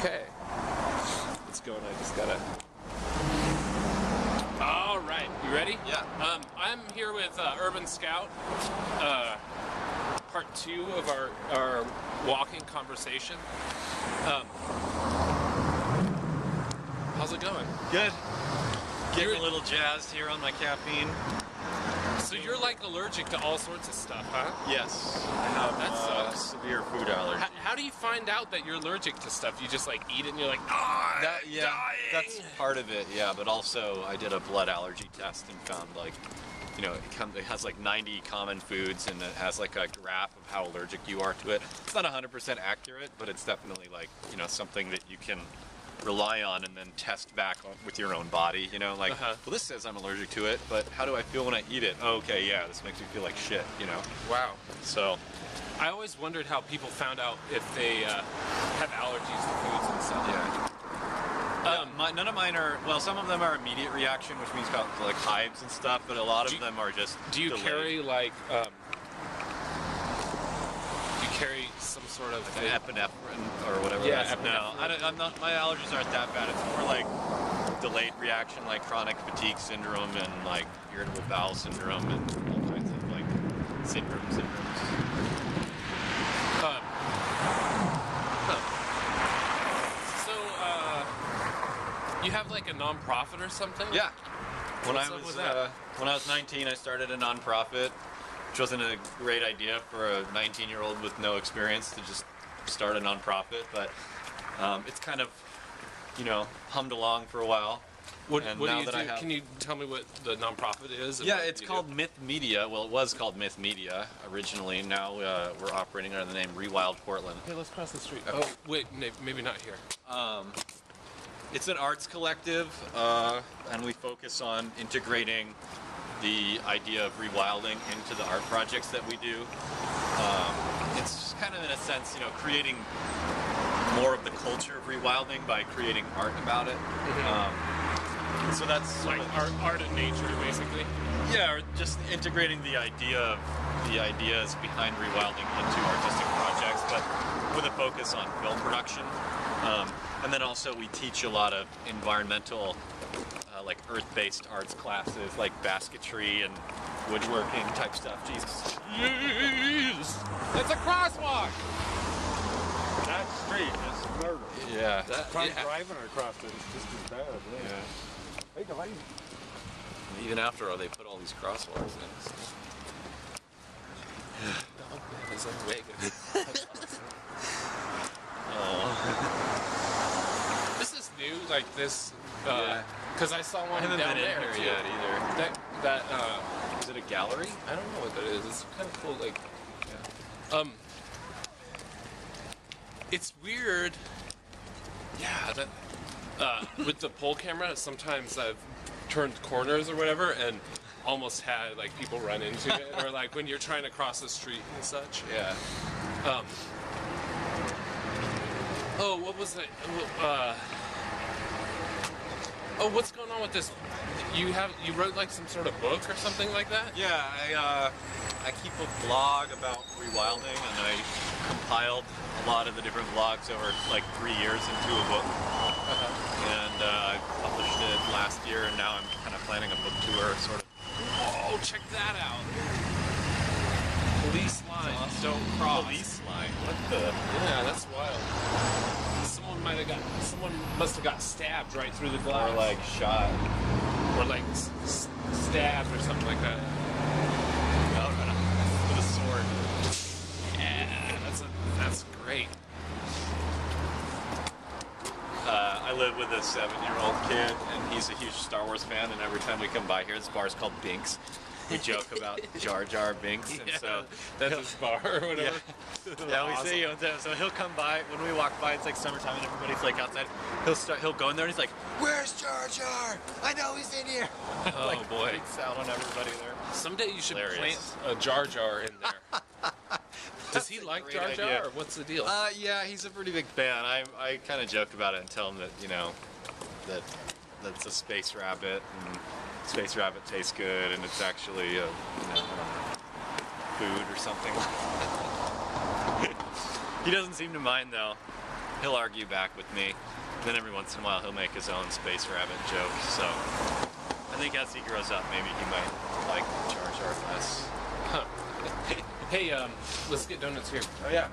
Okay. Let's go, and I just gotta... All right, you ready? Yeah. I'm here with Urban Scout, part 2 of our walking conversation. How's it going? Good. Getting a little jazzed here on my caffeine. So you're like allergic to all sorts of stuff, huh? Yes. I have That sucks. severe food allergy. How do you find out that you're allergic to stuff? You just like eat it and you're like, ah, dying. That's part of it, yeah, but also I did a blood allergy test and found like, you know, it has like 90 common foods and it has like a graph of how allergic you are to it. It's not 100% accurate, but it's definitely like, you know, something that you can rely on and then test back on, with your own body, you know, like, well, this says I'm allergic to it, but how do I feel when I eat it? Oh, okay, yeah, this makes me feel like shit, you know? Wow. So, I always wondered how people found out if they have allergies to foods and stuff. yeah. None of mine are, well, some of them are immediate reaction, which means got like hives and stuff, but a lot of them are just Do you delayed. carry like, carry some sort of Like epinephrine or whatever. Yeah, that's, no, I'm not. My allergies aren't that bad. It's more like delayed reaction, like chronic fatigue syndrome and like irritable bowel syndrome and all kinds of like syndromes. So, you have like a nonprofit or something? Yeah. When What's I up was with that? when I was 19, I started a nonprofit, which wasn't a great idea for a 19-year-old with no experience to just start a nonprofit, but it's kind of, you know, hummed along for a while. What And do now you that do? I have- Can you tell me what the nonprofit is? and Yeah, what it's you called do? Myth Media. Well, it was called Myth Media originally. Now we're operating under the name Rewild Portland. Hey, let's cross the street. Oh, wait, maybe not here. It's an arts collective, and we focus on integrating the idea of rewilding into the art projects that we do. It's just kind of, in a sense, you know, creating more of the culture of rewilding by creating art about it. So that's sort Like of, art and nature, basically. yeah, or just integrating the ideas behind rewilding into artistic projects, but with a focus on film production. And then also we teach a lot of environmental, like earth-based arts classes, like basketry and woodworking type stuff. Jesus. Jeez! It's a crosswalk! That street is murder. Yeah. Trying driving across it is just as bad. Yeah. Hey, Delaney. Even after all, they put all these crosswalks in. Oh, man, it's like Vegas. This is new, like this, Yeah. because I saw I one haven't down been in there here too. yet either. That Is it a gallery? I don't know what that is. It's kind of cool, like, it's weird. Yeah, that with the pole camera, sometimes I've turned corners or whatever and almost had like people run into it, or like when you're trying to cross the street and such. Yeah. Oh, what was it? Oh, what's going on with this? You wrote like some sort of book or something like that? Yeah, I keep a blog about rewilding, and I compiled a lot of the different vlogs over like 3 years into a book. And I published it last year, and now I'm kind of planning a book tour, sort of. Oh, check that out! Police lines don't cross. Police line. What the? Yeah, that's wild. Someone must have got stabbed right through the glass. Or like shot. Or like stabbed or something like that. With a sword. Yeah, that's great. I live with a 7-year-old kid, and he's a huge Star Wars fan, and every time we come by here, this bar's called Binks. We joke about Jar Jar Binks, and so That's his bar or whatever. yeah, we see him. So he'll come by when we walk by. It's like summertime, and everybody's like outside. He'll go in there, and he's like, "Where's Jar Jar? I know he's in here." Oh like, boy. freaks out on everybody there. Someday you should Hilarious. plant a Jar Jar in there. Does he a like great Jar Jar, idea. or what's the deal? Yeah, he's a pretty big fan. I kind of joke about it and tell him that, you know, that's a space rabbit, and space rabbit tastes good, and it's actually you know, food or something. He doesn't seem to mind though. he'll argue back with me. Then every once in a while he'll make his own Space Rabbit joke. So I think as he grows up, maybe he might like Jar Jar less. Huh. Hey, let's get donuts here. Oh yeah.